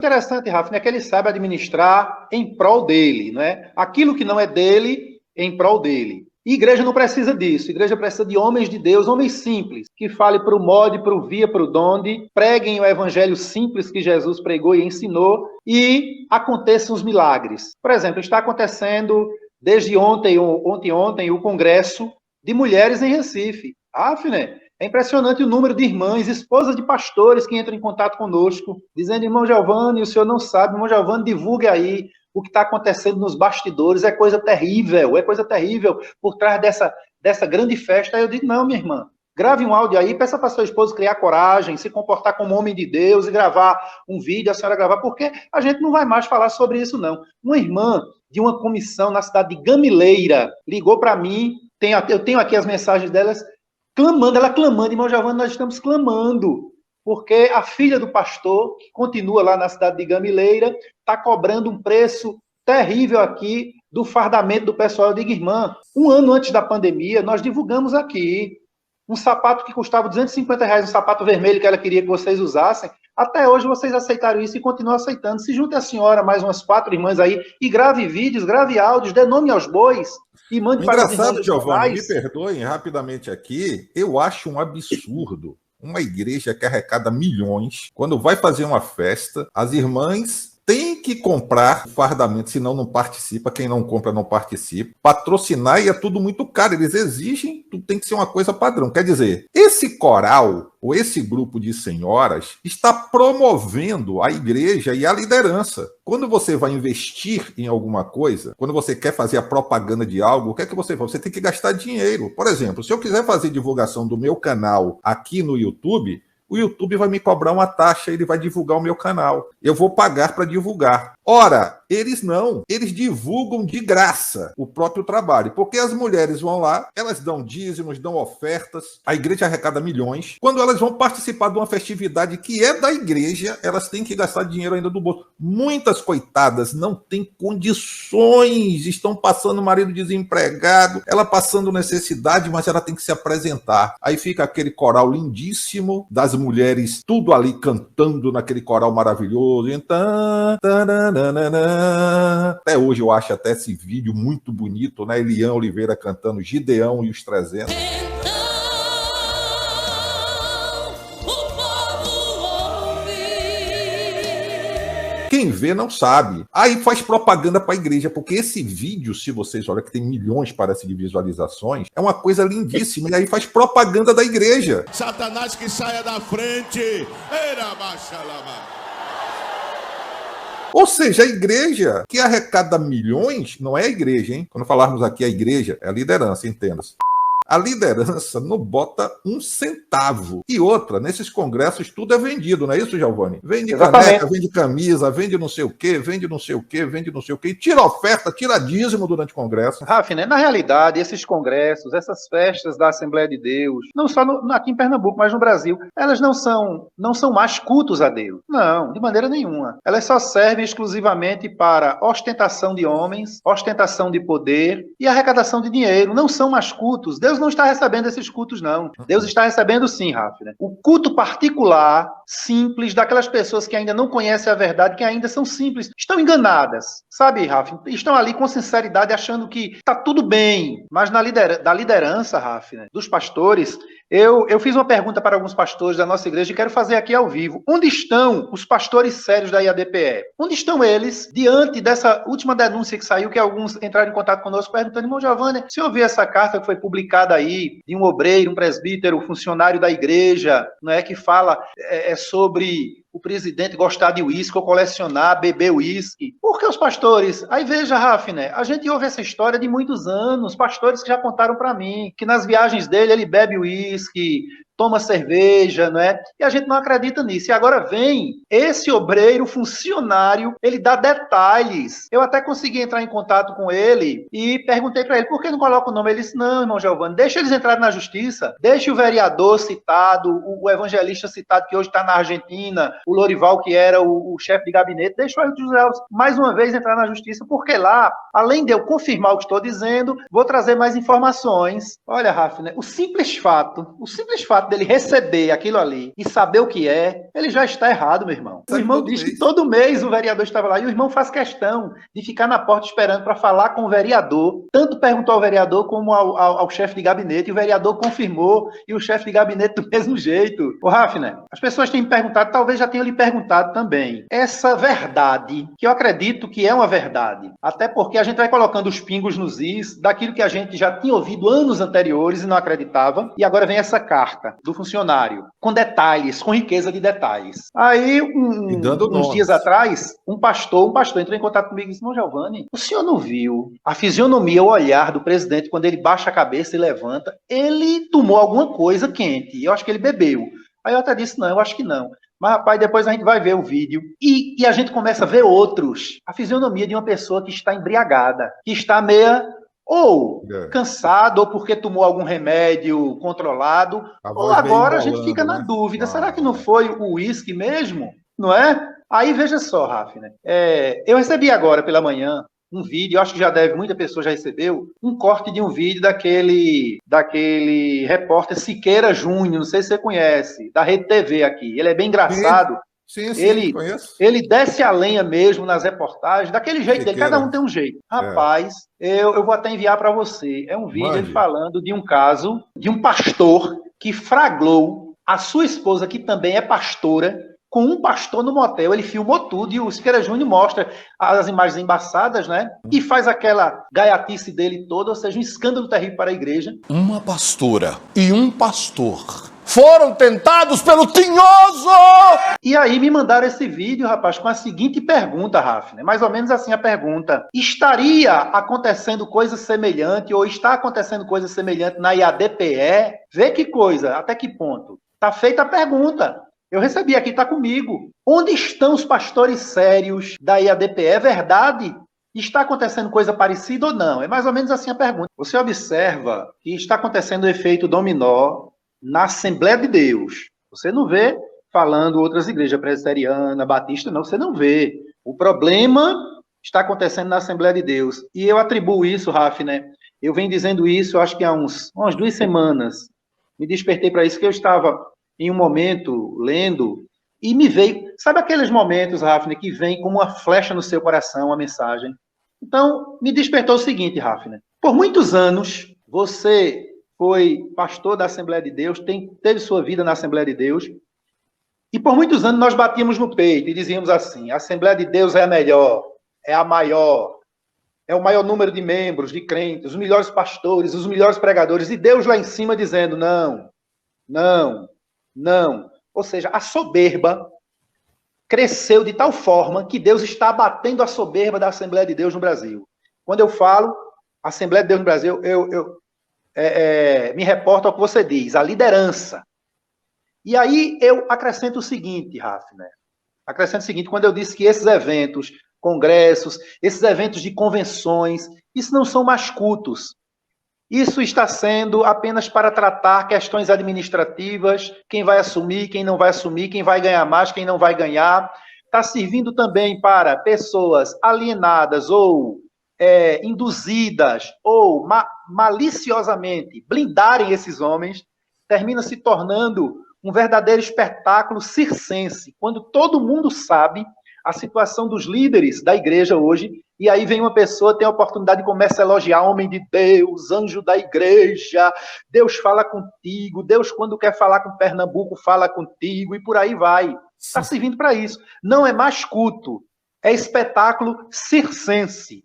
Interessante, Rafa, é que ele sabe administrar em prol dele, não é? Aquilo que não é dele, em prol dele. E igreja não precisa disso. Igreja precisa de homens de Deus, homens simples, que falem para o modo, para o via, para o donde, preguem o evangelho simples que Jesus pregou e ensinou e aconteçam os milagres. Por exemplo, está acontecendo desde ontem o congresso de mulheres em Recife. Né? É impressionante o número de irmãs, esposas de pastores que entram em contato conosco, dizendo, irmão Giovanni, o senhor não sabe, irmão Giovanni, divulgue aí o que está acontecendo nos bastidores, é coisa terrível por trás dessa grande festa. Aí eu digo, não, minha irmã, grave um áudio aí, peça para seu esposo criar coragem, se comportar como homem de Deus e gravar um vídeo, a senhora gravar, porque a gente não vai mais falar sobre isso, não. Uma irmã de uma comissão na cidade de Gamileira ligou para mim, eu tenho aqui as mensagens delas, clamando, irmão Giovanni, nós estamos clamando, porque a filha do pastor, que continua lá na cidade de Gamileira, está cobrando um preço terrível aqui do fardamento do pessoal. Eu digo, irmã, um ano antes da pandemia, nós divulgamos aqui um sapato que custava R$250, um sapato vermelho que ela queria que vocês usassem. Até hoje vocês aceitaram isso e continuam aceitando. Se junte a senhora, mais umas 4 irmãs aí, e grave vídeos, grave áudios, dê nome aos bois e mande para os irmãos. Engraçado, Giovanni, me perdoem rapidamente aqui, eu acho um absurdo uma igreja que arrecada milhões, quando vai fazer uma festa, as irmãs têm que comprar fardamento, senão não participa, quem não compra não participa, patrocinar, e é tudo muito caro, eles exigem, tudo tem que ser uma coisa padrão. Quer dizer, esse coral, ou esse grupo de senhoras, está promovendo a igreja e a liderança. Quando você vai investir em alguma coisa, quando você quer fazer a propaganda de algo, o que é que você faz? Você tem que gastar dinheiro. Por exemplo, se eu quiser fazer divulgação do meu canal aqui no YouTube, o YouTube vai me cobrar uma taxa, ele vai divulgar o meu canal. Eu vou pagar para divulgar. Ora, eles não. Eles divulgam de graça o próprio trabalho, porque as mulheres vão lá, elas dão dízimos, dão ofertas, a igreja arrecada milhões. Quando elas vão participar de uma festividade que é da igreja, elas têm que gastar dinheiro ainda do bolso. Muitas coitadas não têm condições, estão passando marido desempregado, ela passando necessidade, mas ela tem que se apresentar. Aí fica aquele coral lindíssimo das mulheres, tudo ali cantando naquele coral maravilhoso. Então, até hoje eu acho até esse vídeo muito bonito, né? Elian Oliveira cantando Gideão e os 300. Quem vê não sabe. Aí faz propaganda para a igreja, porque esse vídeo, se vocês olham, que tem milhões, parece, de visualizações, é uma coisa lindíssima. E aí faz propaganda da igreja. Satanás que saia da frente. Ou seja, a igreja que arrecada milhões, não é a igreja, hein? Quando falarmos aqui a igreja, é a liderança, entenda-se. A liderança não bota um centavo. E outra, nesses congressos tudo é vendido, não é isso, Giovanni? Vende caneca, vende camisa, vende não sei o quê, vende não sei o quê, vende não sei o quê. E tira oferta, tira dízimo durante o congresso. Rafa, né? Na realidade, esses congressos, essas festas da Assembleia de Deus, não só aqui em Pernambuco, mas no Brasil, elas não são mais cultos a Deus. Não, de maneira nenhuma. Elas só servem exclusivamente para ostentação de homens, ostentação de poder e arrecadação de dinheiro. Não são mais cultos. Deus não está recebendo esses cultos, não. Deus está recebendo sim, Rafa, né? O culto particular, simples, daquelas pessoas que ainda não conhecem a verdade, que ainda são simples, estão enganadas, sabe, Rafa? Estão ali com sinceridade, achando que está tudo bem. Mas da liderança, Rafa, né? Dos pastores, eu fiz uma pergunta para alguns pastores da nossa igreja e quero fazer aqui ao vivo. Onde estão os pastores sérios da IADPE? Onde estão eles diante dessa última denúncia que saiu, que alguns entraram em contato conosco perguntando, irmão Giovanni, se eu vi essa carta que foi publicada aí, de um obreiro, um presbítero, um funcionário da igreja, não é, que fala sobre o presidente gostar de uísque ou colecionar, beber uísque. Por que os pastores? Aí veja, Rafa, né? A gente ouve essa história de muitos anos, pastores que já contaram para mim, que nas viagens dele ele bebe uísque, toma cerveja, não é? E a gente não acredita nisso. E agora vem esse obreiro, funcionário, ele dá detalhes. Eu até consegui entrar em contato com ele e perguntei para ele, por que não coloca o nome? Ele disse, não, irmão Giovanni, deixa eles entrarem na justiça, deixa o vereador citado, o evangelista citado, que hoje está na Argentina, o Lorival, que era o chefe de gabinete, deixa o Ailton José mais uma vez entrar na justiça, porque lá, além de eu confirmar o que estou dizendo, vou trazer mais informações. Olha, Rafa, né? O simples fato dele receber aquilo ali e saber o que é, ele já está errado, meu irmão. O irmão diz que todo mês o vereador estava lá e o irmão faz questão de ficar na porta esperando para falar com o vereador. Tanto perguntou ao vereador como ao chefe de gabinete, e o vereador confirmou, e o chefe de gabinete do mesmo jeito. Ô, Hafner, as pessoas têm me perguntado, talvez já tenham lhe perguntado também, essa verdade, que eu acredito que é uma verdade, até porque a gente vai colocando os pingos nos is daquilo que a gente já tinha ouvido anos anteriores e não acreditava, e agora vem essa carta do funcionário, com detalhes, com riqueza de detalhes. Aí, uns dias atrás, um pastor entrou em contato comigo e disse: "Irmão Giovanni, o senhor não viu a fisionomia, o olhar do presidente quando ele baixa a cabeça e levanta? Ele tomou alguma coisa quente, eu acho que ele bebeu." Aí eu até disse: "Não, eu acho que não." Mas, rapaz, depois a gente vai ver o vídeo e a gente começa a ver outros. A fisionomia de uma pessoa que está embriagada, que está meia ou cansado, ou porque tomou algum remédio controlado, ou agora a gente fica na dúvida, será que não foi o uísque mesmo? Não é? Aí veja só, Hafner, eu recebi agora pela manhã um vídeo, eu acho que muita pessoa já recebeu, um corte de um vídeo daquele repórter Siqueira Júnior, não sei se você conhece, da Rede TV aqui. Ele é bem engraçado. Sim, conheço. Ele desce a lenha mesmo nas reportagens, daquele jeito dele, cada um tem um jeito. Rapaz, eu vou até enviar para você. É um vídeo ele falando de um caso de um pastor que fraglou a sua esposa, que também é pastora, com um pastor no motel. Ele filmou tudo e o Siqueira Júnior mostra as imagens embaçadas, né? E faz aquela gaiatice dele toda, ou seja, um escândalo terrível para a igreja. Uma pastora e um pastor foram tentados pelo tinhoso! E aí me mandaram esse vídeo, rapaz, com a seguinte pergunta, Hafner, mais ou menos assim a pergunta: estaria acontecendo coisa semelhante, ou está acontecendo coisa semelhante na IADPE? Vê que coisa, até que ponto? Tá feita a pergunta. Eu recebi aqui, está comigo. Onde estão os pastores sérios da IADPE? É verdade? Está acontecendo coisa parecida ou não? É mais ou menos assim a pergunta. Você observa que está acontecendo o efeito dominó na Assembleia de Deus. Você não vê falando outras igrejas, presbiteriana, batista, não, você não vê. O problema está acontecendo na Assembleia de Deus. E eu atribuo isso, Hafner, eu venho dizendo isso, acho que há umas 2 semanas. Me despertei para isso, que eu estava em um momento lendo, e me veio, sabe aqueles momentos, Hafner, que vem como uma flecha no seu coração, uma mensagem? Então, me despertou o seguinte, Hafner: por muitos anos, você foi pastor da Assembleia de Deus, teve sua vida na Assembleia de Deus, e por muitos anos nós batíamos no peito e dizíamos assim: a Assembleia de Deus é a melhor, é a maior, é o maior número de membros, de crentes, os melhores pastores, os melhores pregadores, e Deus lá em cima dizendo: não, não, não. Ou seja, a soberba cresceu de tal forma que Deus está abatendo a soberba da Assembleia de Deus no Brasil. Quando eu falo Assembleia de Deus no Brasil, eu me reporto ao que você diz, a liderança. E aí eu acrescento o seguinte, Hafner, quando eu disse que esses eventos, congressos, esses eventos de convenções, isso não são mais cultos. Isso está sendo apenas para tratar questões administrativas, quem vai assumir, quem não vai assumir, quem vai ganhar mais, quem não vai ganhar. Está servindo também para pessoas alienadas ou induzidas ou maliciosamente blindarem esses homens. Termina se tornando um verdadeiro espetáculo circense, quando todo mundo sabe a situação dos líderes da igreja hoje. E aí vem uma pessoa, tem a oportunidade e começa a elogiar: homem de Deus, anjo da igreja, Deus fala contigo, Deus, quando quer falar com Pernambuco, fala contigo, e por aí vai. Está servindo para isso. Não é mais culto, é espetáculo circense.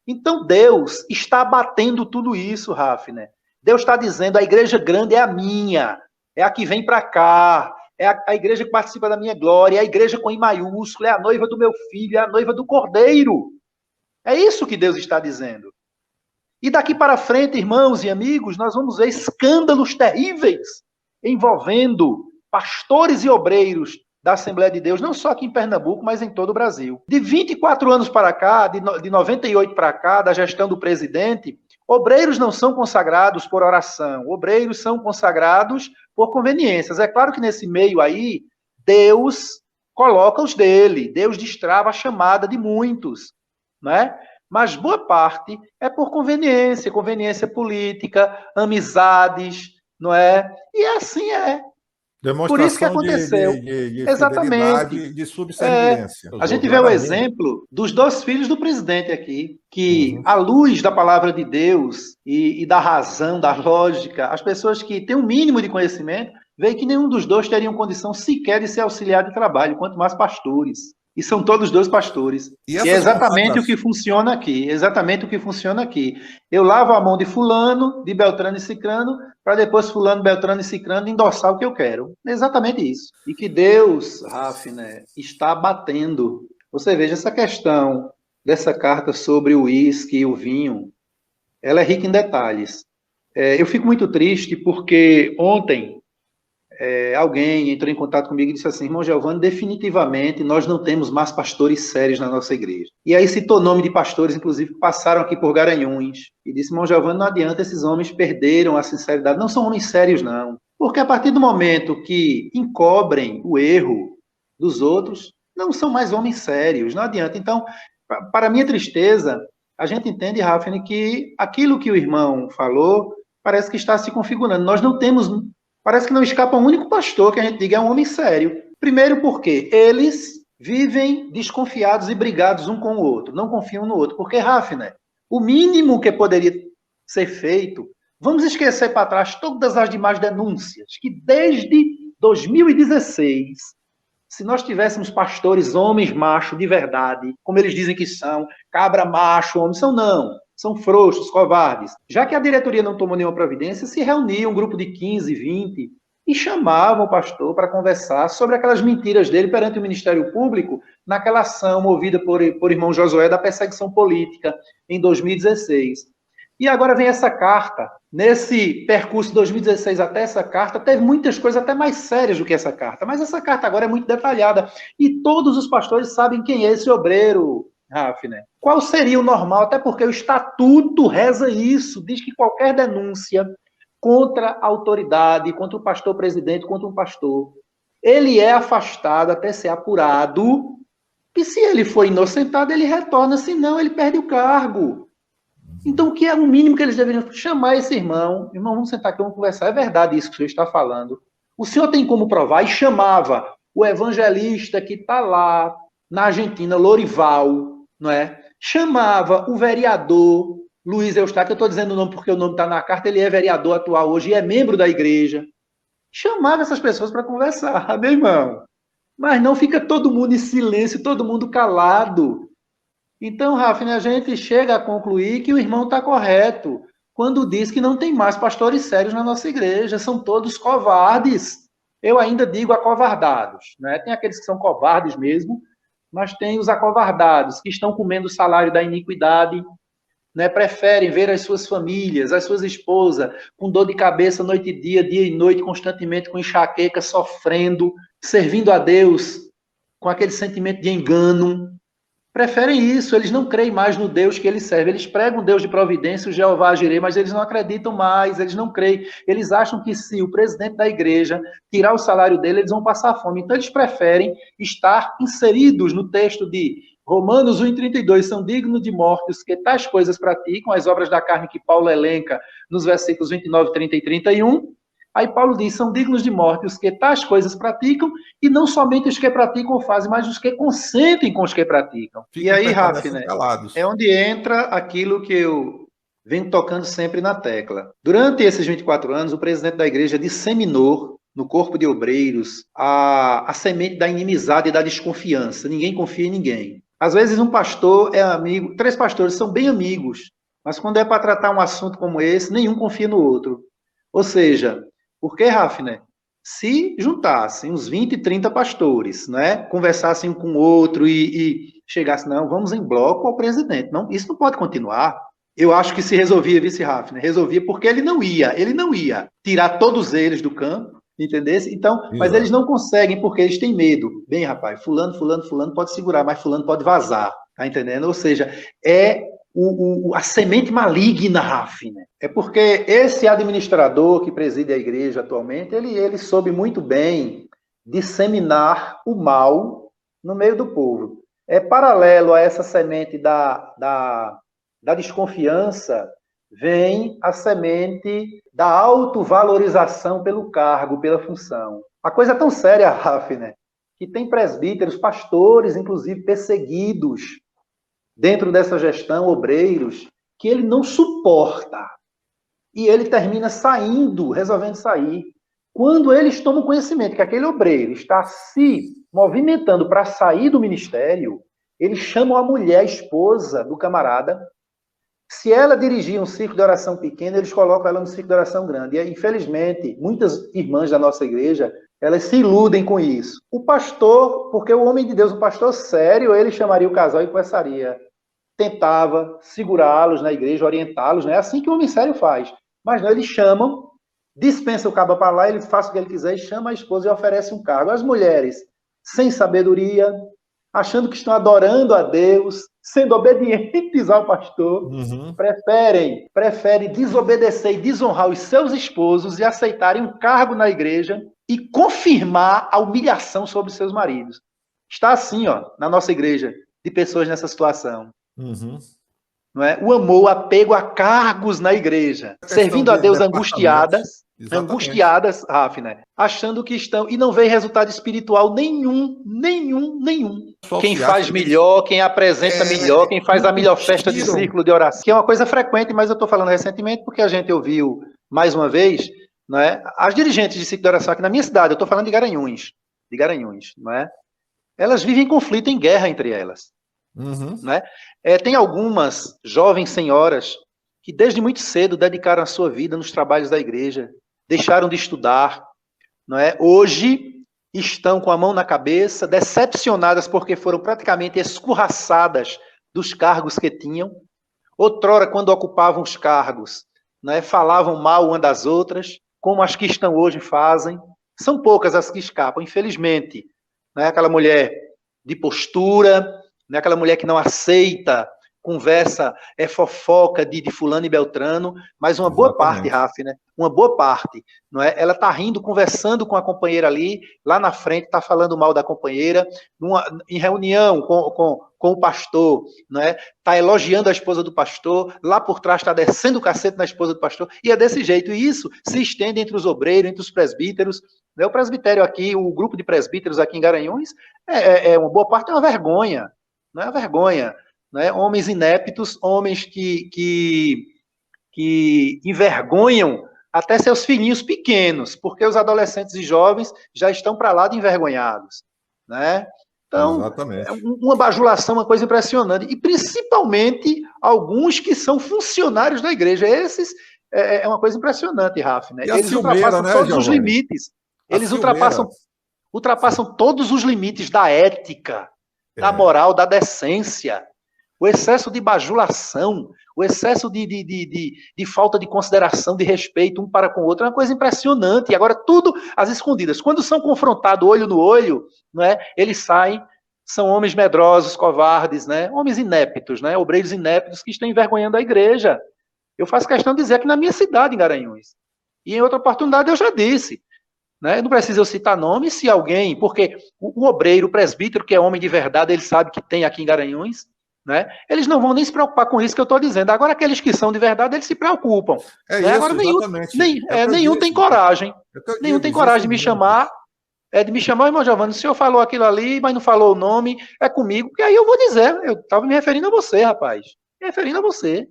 Então Deus está abatendo tudo isso, Hafner. Deus está dizendo: a igreja grande é a minha, é a que vem para cá, é a igreja que participa da minha glória, é a igreja com I maiúsculo, é a noiva do meu filho, é a noiva do Cordeiro. É isso que Deus está dizendo. E daqui para frente, irmãos e amigos, nós vamos ver escândalos terríveis envolvendo pastores e obreiros da Assembleia de Deus, não só aqui em Pernambuco, mas em todo o Brasil. De 24 anos para cá, de 98 para cá, da gestão do presidente, obreiros não são consagrados por oração, obreiros são consagrados por conveniências. É claro que nesse meio aí, Deus coloca os dele, Deus destrava a chamada de muitos, né? Mas boa parte é por conveniência política, amizades, não é? E assim é. Por isso que Demonstração aconteceu. de Exatamente. fidelidade, de subserviência. A Usou gente vê o claramente. exemplo dos 2 filhos do presidente aqui, que, Uhum. à luz da palavra de Deus e da razão, da lógica, as pessoas que têm um mínimo de conhecimento, veem que nenhum dos dois teriam condição sequer de ser auxiliar de trabalho, quanto mais pastores. E são todos dois pastores. E E é essas exatamente o que consagrações. funciona aqui. Exatamente o que funciona aqui. Eu lavo a mão de fulano, de Beltrano e Cicrano, para depois fulano, Beltrano e Cicrano endossar o que eu quero. É exatamente isso. E que Deus, Rafner, está batendo. Você veja essa questão dessa carta sobre o uísque e o vinho, ela é rica em detalhes. Eu fico muito triste porque ontem alguém entrou em contato comigo e disse assim: irmão Giovanni, definitivamente nós não temos mais pastores sérios na nossa igreja. E aí citou nome de pastores, inclusive, que passaram aqui por Garanhuns. E disse: irmão Giovanni, não adianta, esses homens perderam a sinceridade. Não são homens sérios, não. Porque a partir do momento que encobrem o erro dos outros, não são mais homens sérios. Não adianta. Então, para minha tristeza, a gente entende, Rafne, que aquilo que o irmão falou parece que está se configurando. Nós não temos. Parece que não escapa um único pastor que a gente diga é um homem sério. Primeiro porque eles vivem desconfiados e brigados um com o outro, não confiam no outro. Porque, Rafner, o mínimo que poderia ser feito, vamos esquecer para trás todas as demais denúncias, que desde 2016, se nós tivéssemos pastores homens macho de verdade, como eles dizem que são, cabra macho, homens são não. São frouxos, covardes. Já que a diretoria não tomou nenhuma providência, se reuniam um grupo de 15, 20 e chamavam o pastor para conversar sobre aquelas mentiras dele perante o Ministério Público naquela ação movida por irmão Josué da perseguição política em 2016. E agora vem essa carta. Nesse percurso de 2016 até essa carta, teve muitas coisas até mais sérias do que essa carta. Mas essa carta agora é muito detalhada. E todos os pastores sabem quem é esse obreiro, Rafner. Qual seria o normal? Até porque o estatuto reza isso, diz que qualquer denúncia contra a autoridade, contra o pastor presidente, contra um pastor, ele é afastado até ser apurado, e se ele for inocentado, ele retorna, senão ele perde o cargo. Então, o que é o mínimo que eles deveriam chamar esse irmão? Irmão, vamos sentar aqui, vamos conversar. É verdade isso que o senhor está falando. O senhor tem como provar? E chamava o evangelista que está lá na Argentina, Lorival, não é? Chamava o vereador Luiz Eustáquio, eu estou dizendo o nome porque o nome está na carta, ele é vereador atual hoje e é membro da igreja. Chamava essas pessoas para conversar, meu irmão. Mas não fica todo mundo em silêncio, todo mundo calado. Então, Rafa, a gente chega a concluir que o irmão está correto quando diz que não tem mais pastores sérios na nossa igreja, são todos covardes. Eu ainda digo acovardados, né? Tem aqueles que são covardes mesmo, mas tem os acovardados, que estão comendo o salário da iniquidade, né? Preferem ver as suas famílias, as suas esposas, com dor de cabeça noite e dia e noite, constantemente com enxaqueca, sofrendo, servindo a Deus com aquele sentimento de engano. Preferem isso, eles não creem mais no Deus que eles servem. Eles pregam o Deus de providência, o Jeová Jireh, mas eles não acreditam mais, eles não creem. Eles acham que se o presidente da igreja tirar o salário dele, eles vão passar fome. Então eles preferem estar inseridos no texto de Romanos 1,32, são dignos de morte os que tais coisas praticam, as obras da carne que Paulo elenca nos versículos 29, 30 e 31. Aí Paulo diz, são dignos de morte os que tais coisas praticam, e não somente os que praticam ou fazem, mas os que consentem com os que praticam. Fiquem e aí, permanecem Rafner, calados. é onde entra aquilo que eu venho tocando sempre na tecla. Durante esses 24 anos, o presidente da igreja disseminou no corpo de obreiros a semente da inimizade e da desconfiança. Ninguém confia em ninguém. Às vezes um pastor é amigo, 3 pastores são bem amigos, mas quando é para tratar um assunto como esse, nenhum confia no outro. Ou seja, porque, Rafner, se juntassem uns 20, 30 pastores, né, conversassem um com o outro e chegassem, não, vamos em bloco ao presidente. Não, isso não pode continuar. Eu acho que se resolvia, vice Rafner, resolvia porque ele não ia tirar todos eles do campo, entendesse? Então, mas eles não conseguem porque eles têm medo. Bem, rapaz, fulano pode segurar, mas fulano pode vazar, tá entendendo? Ou seja, é a semente maligna, Rafner. É porque esse administrador que preside a igreja atualmente, ele soube muito bem disseminar o mal no meio do povo. É paralelo a essa semente da desconfiança, vem a semente da autovalorização pelo cargo, pela função. A coisa é tão séria, Hafner, que tem presbíteros, pastores, inclusive perseguidos dentro dessa gestão, obreiros, que ele não suporta. E ele termina saindo, resolvendo sair. Quando eles tomam conhecimento que aquele obreiro está se movimentando para sair do ministério, eles chamam a mulher, a esposa do camarada. Se ela dirigir um círculo de oração pequeno, eles colocam ela no círculo de oração grande. E, infelizmente, muitas irmãs da nossa igreja, elas se iludem com isso. O pastor, porque o homem de Deus, o pastor sério, ele chamaria o casal e conversaria. Tentava segurá-los na igreja, orientá-los, né? É assim que o homem sério faz. Mas não, eles chamam, dispensa o cabo para lá, ele faz o que ele quiser e chama a esposa e oferece um cargo. As mulheres, sem sabedoria, achando que estão adorando a Deus, sendo obedientes ao pastor, preferem desobedecer e desonrar os seus esposos e aceitarem um cargo na igreja e confirmar a humilhação sobre seus maridos. Está assim, ó, na nossa igreja, de pessoas nessa situação. Não é? O amor, o apego a cargos na igreja, servindo a Deus angustiadas, Hafner, achando que estão, e não vê resultado espiritual nenhum. Quem faz melhor, quem apresenta melhor, quem faz a melhor festa de círculo de oração, que é uma coisa frequente, mas eu estou falando recentemente porque a gente ouviu, mais uma vez, não é? As dirigentes de círculo de oração aqui na minha cidade, eu estou falando de Garanhuns, não é? Elas vivem em conflito, em guerra entre elas. Não é? Tem algumas jovens senhoras que desde muito cedo dedicaram a sua vida nos trabalhos da igreja, deixaram de estudar, não é? Hoje estão com a mão na cabeça, decepcionadas porque foram praticamente escorraçadas dos cargos que tinham. Outrora, quando ocupavam os cargos, não é? Falavam mal uma das outras, como as que estão hoje fazem. São poucas as que escapam, infelizmente. Não é? Aquela mulher de postura, não é aquela mulher que não aceita conversa, fofoca de fulano e beltrano, mas uma boa parte, Rafa, né? Uma boa parte, não é? Ela está rindo, conversando com a companheira ali, lá na frente está falando mal da companheira, em reunião com o pastor, não é? Está elogiando a esposa do pastor, lá por trás está descendo o cacete na esposa do pastor, e é desse jeito, e isso se estende entre os obreiros, entre os presbíteros, né? O presbitério aqui, o grupo de presbíteros aqui em Garanhuns, uma boa parte é uma vergonha, não é uma vergonha, né? Homens ineptos, homens que envergonham até seus filhinhos pequenos, porque os adolescentes e jovens já estão para lá de envergonhados, né? Então, uma bajulação, uma coisa impressionante, e principalmente alguns que são funcionários da igreja, esses é uma coisa impressionante, Rafa, né? Eles ultrapassam todos os limites, eles ultrapassam todos os limites da ética, da moral, da decência. O excesso de bajulação, o excesso de falta de consideração, de respeito um para com o outro, é uma coisa impressionante. E agora tudo às escondidas. Quando são confrontados olho no olho, né, eles saem, são homens medrosos, covardes, né, homens ineptos, né, obreiros ineptos que estão envergonhando a igreja. Eu faço questão de dizer que na minha cidade, em Garanhuns, e em outra oportunidade eu já disse, né, não precisa eu citar nome, se alguém, porque o obreiro, o presbítero, que é homem de verdade, ele sabe que tem aqui em Garanhuns, né? Eles não vão nem se preocupar com isso que eu estou dizendo. Agora, aqueles que são de verdade, eles se preocupam. Isso, agora, nenhum tem coragem. Nenhum tem coragem de me chamar, irmão Giovanni, o senhor falou aquilo ali, mas não falou o nome, é comigo, que aí eu vou dizer, eu estava me referindo a você, rapaz. Me referindo a você.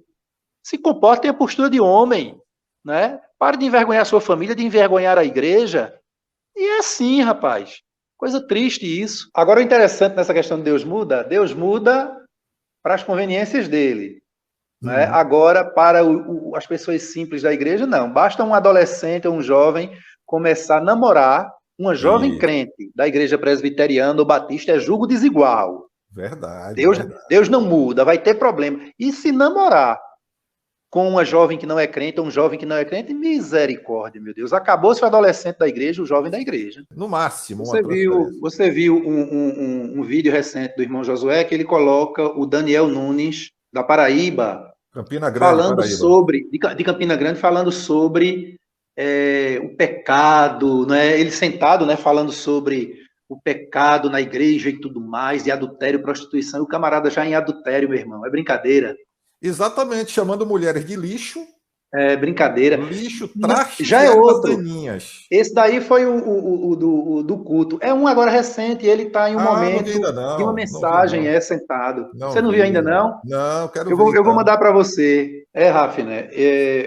Se comporte, tenha postura de homem, né? Pare de envergonhar a sua família, de envergonhar a igreja. E é assim, rapaz. Coisa triste isso. Agora, o interessante nessa questão de Deus muda para as conveniências dele. Né? Agora, para as pessoas simples da igreja, não. Basta um adolescente ou um jovem começar a namorar uma jovem crente da igreja presbiteriana ou batista, é julgo desigual. Verdade. Deus não muda, vai ter problema. E se namorar com uma jovem que não é crente ou um jovem que não é crente, misericórdia, meu Deus. Acabou-se o adolescente da igreja, o jovem da igreja. No máximo. Você viu um vídeo recente do irmão Josué que ele coloca o Daniel Nunes, da Paraíba, Campina Grande, falando de Campina Grande, falando sobre o pecado, né? Ele sentado, né, falando sobre o pecado na igreja e tudo mais, de adultério, prostituição, e o camarada já em adultério, meu irmão. É brincadeira. Exatamente, chamando mulheres de lixo É brincadeira. Lixo, trastes Já e é outro. armazeninhas. Esse daí foi o do culto. É um agora recente, ele está em um Ah, não vi momento ainda de uma não. Não vi mensagem, não. sentado. Você Não não viu ainda, vi. não? Não, quero Eu ver vou, eu vou então. mandar para você. Rafa, né?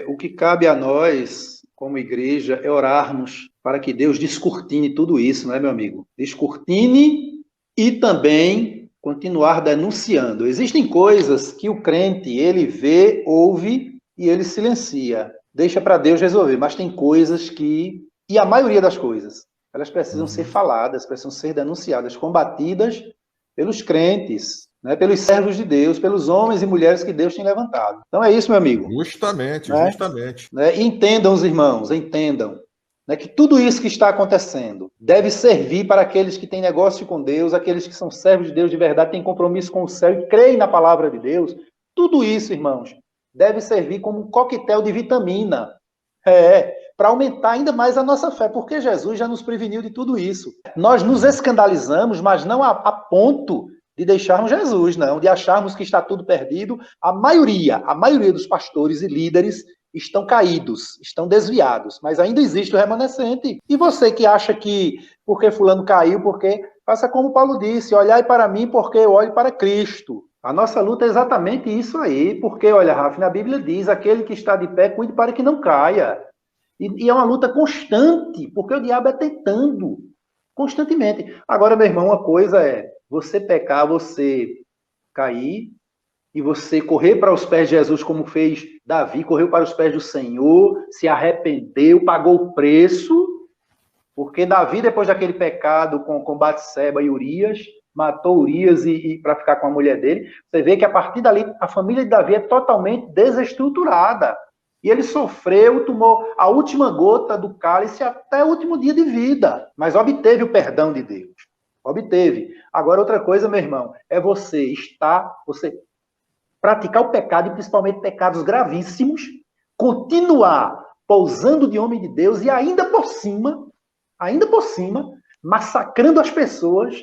O que cabe a nós, como igreja, é orarmos para que Deus descortine tudo isso, não é, meu amigo? Descortine e também continuar denunciando. Existem coisas que o crente, ele vê, ouve e ele silencia. Deixa para Deus resolver, mas tem coisas e a maioria das coisas, elas precisam ser Uhum. faladas, precisam ser denunciadas, combatidas pelos crentes, né, pelos servos de Deus, pelos homens e mulheres que Deus tem levantado. Então é isso, meu amigo. Justamente, Né? justamente. Né? Entendam os irmãos, entendam, né, que tudo isso que está acontecendo deve servir para aqueles que têm negócio com Deus, aqueles que são servos de Deus de verdade, têm compromisso com o céu e creem na palavra de Deus. Tudo isso, irmãos, deve servir como um coquetel de vitamina. Para aumentar ainda mais a nossa fé, porque Jesus já nos preveniu de tudo isso. Nós nos escandalizamos, mas não a ponto de deixarmos Jesus, não, de acharmos que está tudo perdido. A maioria dos pastores e líderes estão caídos, estão desviados, mas ainda existe o remanescente. E você que acha que porque fulano caiu, faça como Paulo disse, olhai para mim porque eu olho para Cristo. A nossa luta é exatamente isso aí, porque, olha, Rafa, na Bíblia diz, aquele que está de pé, cuide para que não caia. E é uma luta constante, porque o diabo é tentando, constantemente. Agora, meu irmão, uma coisa é você pecar, você cair, e você correr para os pés de Jesus, como fez Davi, correu para os pés do Senhor, se arrependeu, pagou o preço, porque Davi, depois daquele pecado com Batseba e Urias, matou Urias e para ficar com a mulher dele, você vê que a partir dali a família de Davi é totalmente desestruturada. E ele sofreu, tomou a última gota do cálice até o último dia de vida, mas obteve o perdão de Deus. Obteve. Agora, outra coisa, meu irmão, é você praticar o pecado, e principalmente pecados gravíssimos, continuar pousando de homem de Deus e ainda por cima, massacrando as pessoas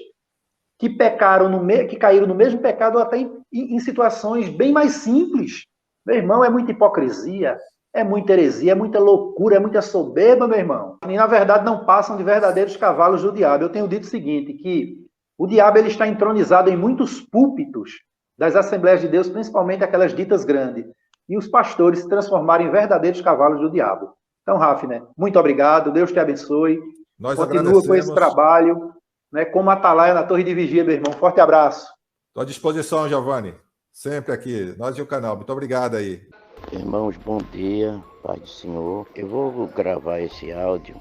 que que caíram no mesmo pecado até em situações bem mais simples. Meu irmão, é muita hipocrisia, é muita heresia, é muita loucura, é muita soberba, meu irmão. E na verdade não passam de verdadeiros cavalos do diabo. Eu tenho dito o seguinte, que o diabo ele está entronizado em muitos púlpitos das Assembleias de Deus, principalmente aquelas ditas grandes, e os pastores se transformaram em verdadeiros cavalos do diabo. Então, Rafner, muito obrigado, Deus te abençoe, Nós continua com esse agradecemos. trabalho, né, como atalaia na Torre de Vigia, meu irmão. Forte abraço. Estou à disposição, Giovanni. Sempre aqui, nós e o canal. Muito obrigado aí. Irmãos, bom dia, Pai do Senhor. Eu vou gravar esse áudio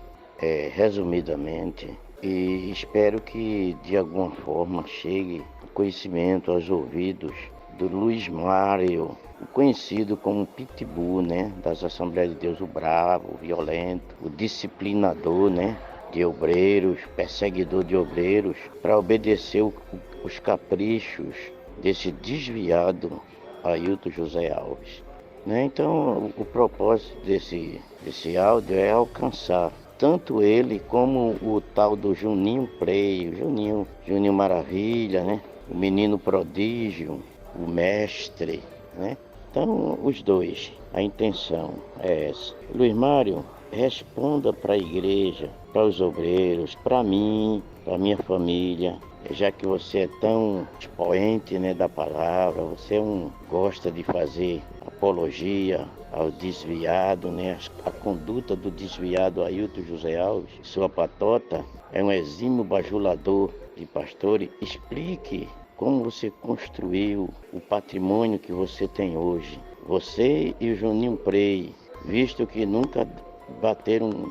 resumidamente e espero que de alguma forma chegue conhecimento aos ouvidos do Luiz Mário, conhecido como Pitbull, né, das Assembleias de Deus, o bravo, o violento, o disciplinador, né, de obreiros, perseguidor de obreiros, para obedecer os caprichos desse desviado Ailton José Alves. Né? Então, o propósito desse áudio é alcançar tanto ele como o tal do Juninho Prey, Juninho Maravilha, né? O menino prodígio, o mestre, né? Então, os dois, a intenção é essa. Luiz Mário, responda para a igreja, para os obreiros, para mim, para minha família, já que você é tão expoente, né, da palavra, você gosta de fazer apologia ao desviado, né, a conduta do desviado Ailton José Alves, sua patota é um exímio bajulador de pastores. Explique como você construiu o patrimônio que você tem hoje. Você e o Juninho Prey, visto que nunca bateram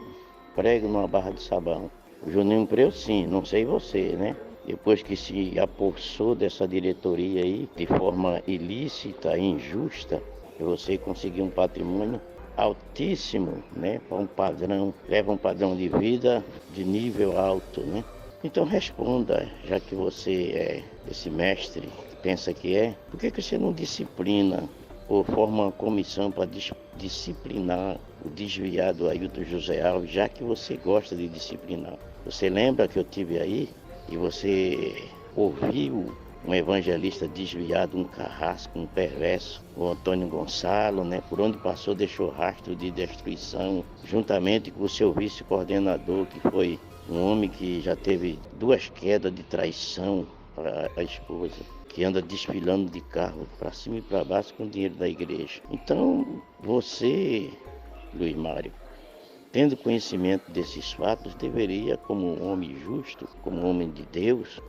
prego numa barra de sabão. O Juninho Prey, sim, não sei você, né? Depois que se apossou dessa diretoria aí, de forma ilícita e injusta, você conseguiu um patrimônio altíssimo, né? Para um padrão, leva um padrão de vida de nível alto, né? Então responda, já que você é esse mestre que pensa que é, por que você não disciplina ou forma uma comissão para disciplinar o desviado Ailton José Alves, já que você gosta de disciplinar? Você lembra que eu tive aí e você ouviu um evangelista desviado, um carrasco, um perverso, o Antônio Gonçalo, né? Por onde passou deixou rastro de destruição, juntamente com o seu vice-coordenador, que foi um homem que já teve 2 quedas de traição à esposa, que anda desfilando de carro para cima e para baixo com o dinheiro da igreja. Então, você, Luiz Mário, tendo conhecimento desses fatos, deveria, como um homem justo, como um homem de Deus,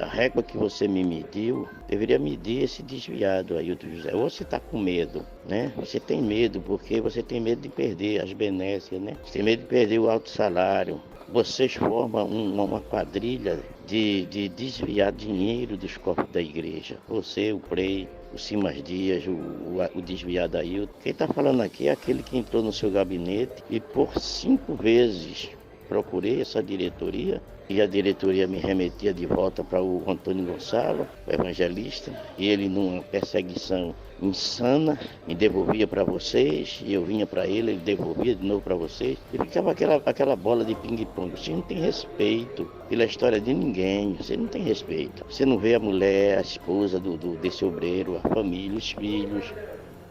a régua que você me mediu, deveria medir esse desviado, Ailton José. Ou você está com medo, né? Você tem medo porque você tem medo de perder as benécias, né? Você tem medo de perder o alto salário. Vocês formam uma quadrilha de desviar dinheiro dos cofres da igreja. Você, o Prei, o Simas Dias, o desviado Ailton. Quem está falando aqui é aquele que entrou no seu gabinete e por 5 vezes procurei essa diretoria e a diretoria me remetia de volta para o Antônio Gonçalo, o evangelista, e ele, numa perseguição insana, me devolvia para vocês, e eu vinha para ele devolvia de novo para vocês, e ficava aquela bola de ping-pong. Você não tem respeito pela história de ninguém, você não tem respeito. Você não vê a mulher, a esposa desse obreiro, a família, os filhos,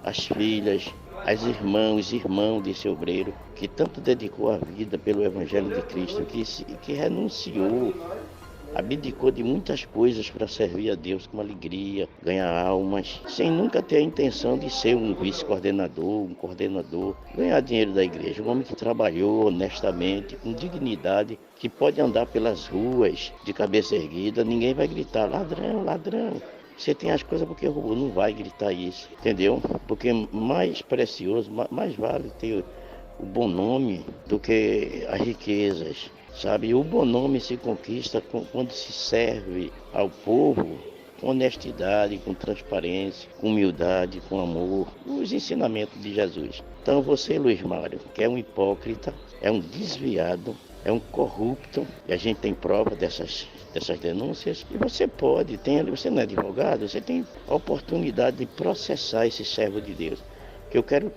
as filhas, as irmãs, irmãos desse obreiro, que tanto dedicou a vida pelo Evangelho de Cristo, que renunciou, abdicou de muitas coisas para servir a Deus com alegria, ganhar almas, sem nunca ter a intenção de ser um vice-coordenador, um coordenador, ganhar dinheiro da igreja. Um homem que trabalhou honestamente, com dignidade, que pode andar pelas ruas de cabeça erguida, ninguém vai gritar ladrão, ladrão. Você tem as coisas porque roubou, não vai gritar isso, entendeu? Porque mais precioso, mais vale ter o bom nome do que as riquezas, sabe? O bom nome se conquista quando se serve ao povo com honestidade, com transparência, com humildade, com amor, os ensinamentos de Jesus. Então você, Luiz Mário, que é um hipócrita, é um desviado, é um corrupto, e a gente tem prova dessas denúncias, e você você não é advogado, você tem a oportunidade de processar esse servo de Deus. Que eu quero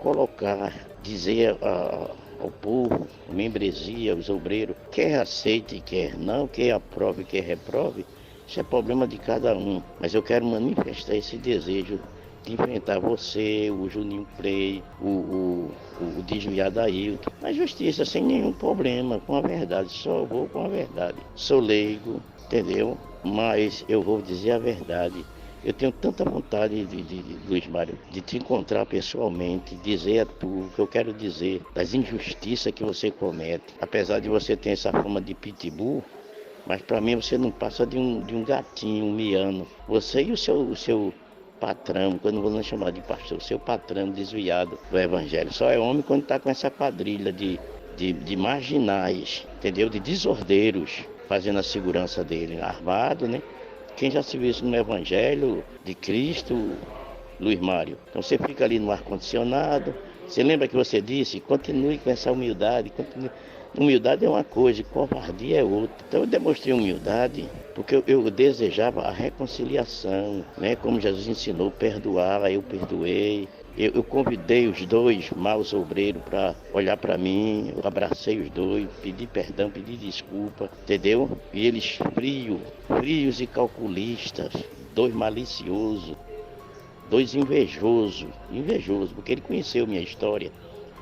dizer ao povo, a membresia, os obreiros, quer aceite, quer não, quer aprove, quer reprove, isso é problema de cada um. Mas eu quero manifestar esse desejo de enfrentar você, o Juninho Prei, o desviado Ailton, na justiça, sem nenhum problema, com a verdade, só vou com a verdade. Sou leigo, entendeu? Mas eu vou dizer a verdade. Eu tenho tanta vontade, Luiz Mário, de te encontrar pessoalmente, dizer a tu o que eu quero dizer, das injustiças que você comete. Apesar de você ter essa fama de pitbull, mas para mim você não passa de um gatinho, um miano. Você e o seu patrão, que eu não vou nem chamar de pastor, seu patrão desviado do evangelho. Só é homem quando está com essa quadrilha de marginais, entendeu? De desordeiros, fazendo a segurança dele, armado, né? Quem já se viu isso no Evangelho de Cristo, Luiz Mário? Então você fica ali no ar-condicionado. Você lembra que você disse? Continue com essa humildade. Humildade é uma coisa, covardia é outra. Então eu demonstrei humildade porque eu desejava a reconciliação, né? Como Jesus ensinou, perdoar, eu perdoei. Eu convidei os 2 maus obreiros para olhar para mim, eu abracei os 2, pedi perdão, pedi desculpa, entendeu? E eles frios e calculistas, 2 maliciosos, 2 invejosos, porque ele conheceu minha história.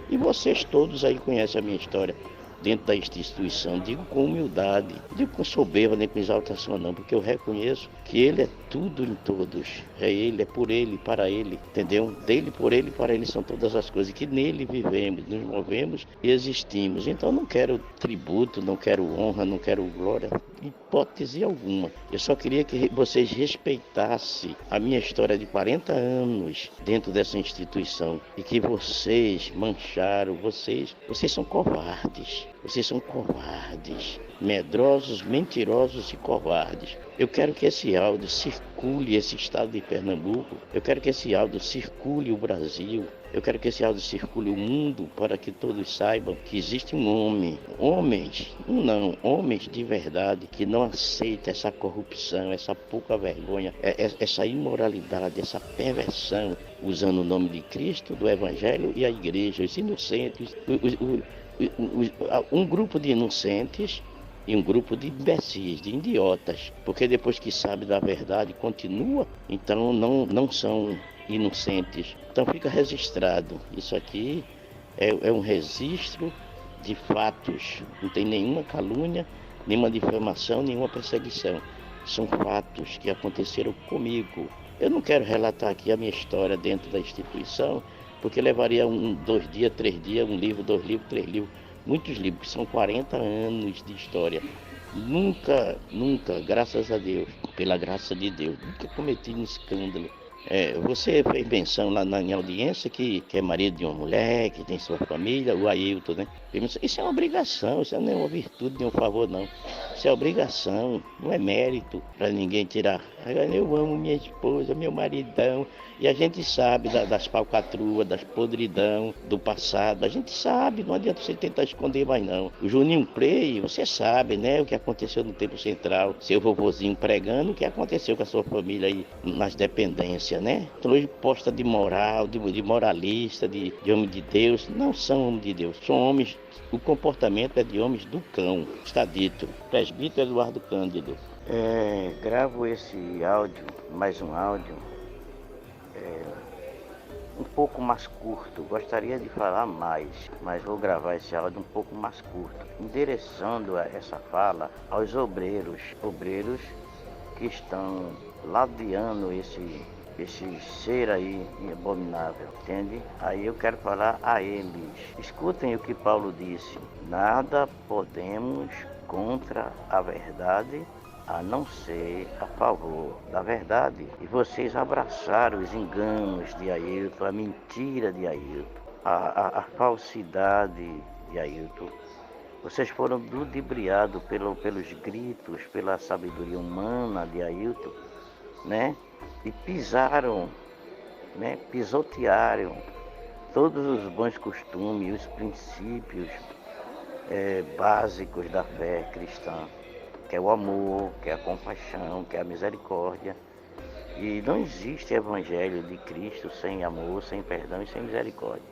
E vocês todos aí conhecem a minha história dentro da instituição, digo com humildade, digo com soberba, nem com exaltação não, porque eu reconheço que ele é tudo em todos, é ele, é por ele, para ele, entendeu? Dele, por ele, para ele são todas as coisas, que nele vivemos, nos movemos e existimos. Então não quero tributo, não quero honra, não quero glória, hipótese alguma. Eu só queria que vocês respeitassem a minha história de 40 anos dentro dessa instituição e que vocês mancharam, vocês são covardes. Vocês são covardes, medrosos, mentirosos e covardes. Eu quero que esse áudio circule esse estado de Pernambuco. Eu quero que esse áudio circule o Brasil. Eu quero que esse áudio circule o mundo para que todos saibam que existe um homem, homens de verdade que não aceitam essa corrupção, essa pouca vergonha, essa imoralidade, essa perversão, usando o nome de Cristo, do Evangelho e a igreja, os inocentes, um grupo de inocentes e um grupo de imbecis, de idiotas, porque depois que sabe da verdade continua, então não são inocentes. Então fica registrado, isso aqui é um registro de fatos, não tem nenhuma calúnia, nenhuma difamação, nenhuma perseguição. São fatos que aconteceram comigo. Eu não quero relatar aqui a minha história dentro da instituição, porque levaria 2 dias, 3 dias, 1 livro, 2 livros, 3 livros, muitos livros, são 40 anos de história. Nunca, graças a Deus, pela graça de Deus, nunca cometi um escândalo. Você fez menção lá na audiência que é marido de uma mulher, que tem sua família, o Ailton, né? Isso é uma obrigação, isso não é uma virtude, nem um favor, não. Isso é obrigação, não é mérito para ninguém tirar. Eu amo minha esposa, meu maridão, e a gente sabe das falcatruas, das podridão do passado, a gente sabe, não adianta você tentar esconder mais não. O Juninho Play, você sabe, né, o que aconteceu no Tempo Central, seu vovozinho pregando, o que aconteceu com a sua família aí nas dependências, né? Então hoje posta de moral, de moralista, de homem de Deus, não são homens de Deus, são homens. O comportamento é de homens do cão, está dito. Presbítero Eduardo Cândido. Gravo esse áudio, mais um áudio, um pouco mais curto. Gostaria de falar mais, mas vou gravar esse áudio um pouco mais curto, endereçando essa fala aos obreiros que estão ladeando esse ser aí abominável, entende? Aí eu quero falar a eles. Escutem o que Paulo disse: nada podemos contra a verdade, a não ser a favor da verdade. E vocês abraçaram os enganos de Ailton, a mentira de Ailton, a falsidade de Ailton. Vocês foram ludibriados pelos gritos, pela sabedoria humana de Ailton, né? E pisaram, né? Pisotearam todos os bons costumes, os princípios básicos da fé cristã, que é o amor, que é a compaixão, que é a misericórdia. E não existe evangelho de Cristo sem amor, sem perdão e sem misericórdia.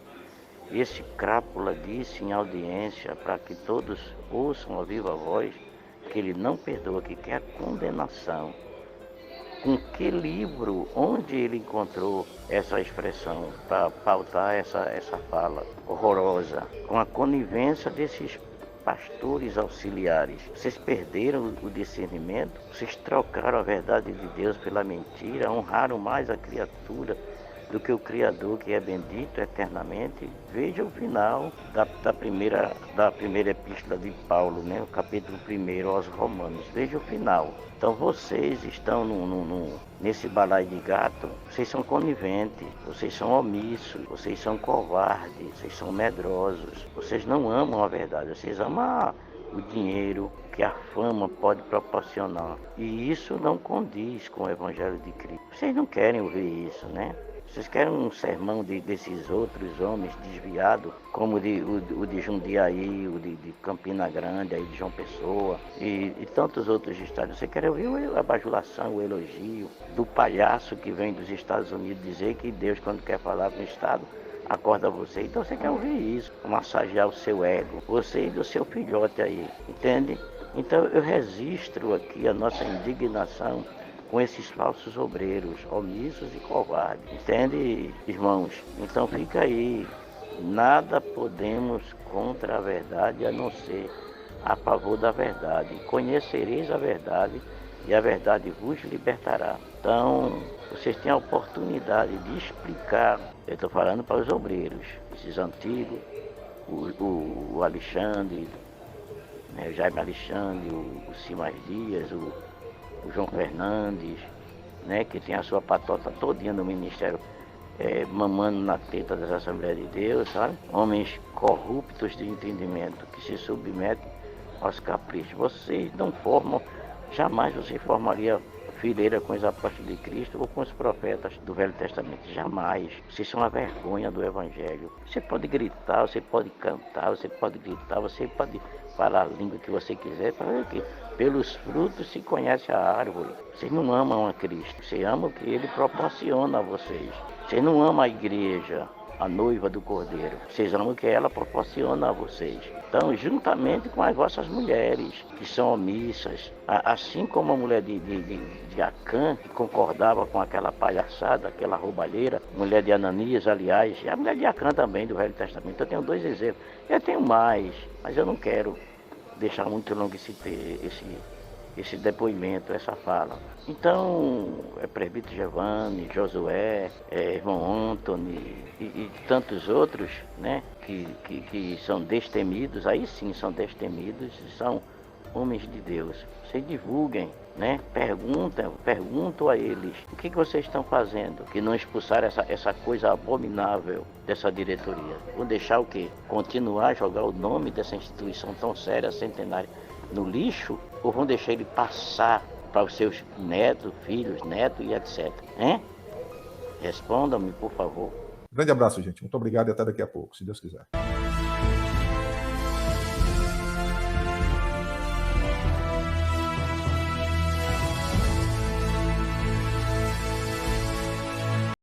Esse crápula disse em audiência, para que todos ouçam a viva voz, que ele não perdoa, que quer a condenação. Com que livro, onde ele encontrou essa expressão para pautar essa fala horrorosa? Com a conivência desses pastores auxiliares. Vocês perderam o discernimento, vocês trocaram a verdade de Deus pela mentira, honraram mais a criatura do que o Criador, que é bendito eternamente. Veja o final da primeira epístola de Paulo, né? O capítulo 1 aos Romanos. Veja o final. Então vocês estão nesse balaio de gato, vocês são coniventes, vocês são omissos, vocês são covardes, vocês são medrosos, vocês não amam a verdade, vocês amam o dinheiro que a fama pode proporcionar. E isso não condiz com o Evangelho de Cristo. Vocês não querem ouvir isso, né? Vocês querem um sermão desses outros homens desviados, como o de Jundiaí, o de Campina Grande, aí de João Pessoa e tantos outros estados. Você quer ouvir a bajulação, o elogio do palhaço que vem dos Estados Unidos dizer que Deus, quando quer falar com o estado, acorda você. Então você quer ouvir isso, massagear o seu ego, você e do seu filhote aí, entende? Então eu registro aqui a nossa indignação com esses falsos obreiros, omissos e covardes. Entende, irmãos? Então fica aí. Nada podemos contra a verdade a não ser a favor da verdade. Conhecereis a verdade e a verdade vos libertará. Então, vocês têm a oportunidade de explicar. Eu estou falando para os obreiros, esses antigos, o Alexandre, né, o Jaime Alexandre, o Simas Dias, o João Fernandes, né, que tem a sua patota todinha no ministério, mamando na teta das Assembleias de Deus, sabe? Homens corruptos de entendimento, que se submetem aos caprichos. Vocês não formam, jamais você formaria fileira com os apóstolos de Cristo ou com os profetas do Velho Testamento. Jamais. Vocês são a vergonha do Evangelho. Você pode gritar, você pode cantar, você pode gritar, você pode falar a língua que você quiser, para ver que pelos frutos se conhece a árvore. Vocês não amam a Cristo, vocês amam o que Ele proporciona a vocês. Vocês não amam a igreja, a noiva do Cordeiro. Vocês amam o que ela proporciona a vocês. Então, juntamente com as vossas mulheres, que são omissas, assim como a mulher de Acã, que concordava com aquela palhaçada, aquela roubalheira, mulher de Ananias, aliás, e a mulher de Acã também, do Velho Testamento. Eu tenho 2 exemplos. Eu tenho mais, mas eu não quero deixar muito longo esse depoimento, essa fala. Então, presbítero Giovanni, Josué, irmão Anthony e tantos outros, né, que são destemidos, aí sim são destemidos, são homens de Deus. Vocês divulguem, né? Perguntam a eles o que vocês estão fazendo, que não expulsar essa coisa abominável dessa diretoria. Vão deixar o quê? Continuar a jogar o nome dessa instituição tão séria, centenária, no lixo? Ou vão deixar ele passar para os seus netos, filhos, netos e etc. Hein? Respondam-me, por favor. Grande abraço, gente. Muito obrigado e até daqui a pouco, se Deus quiser.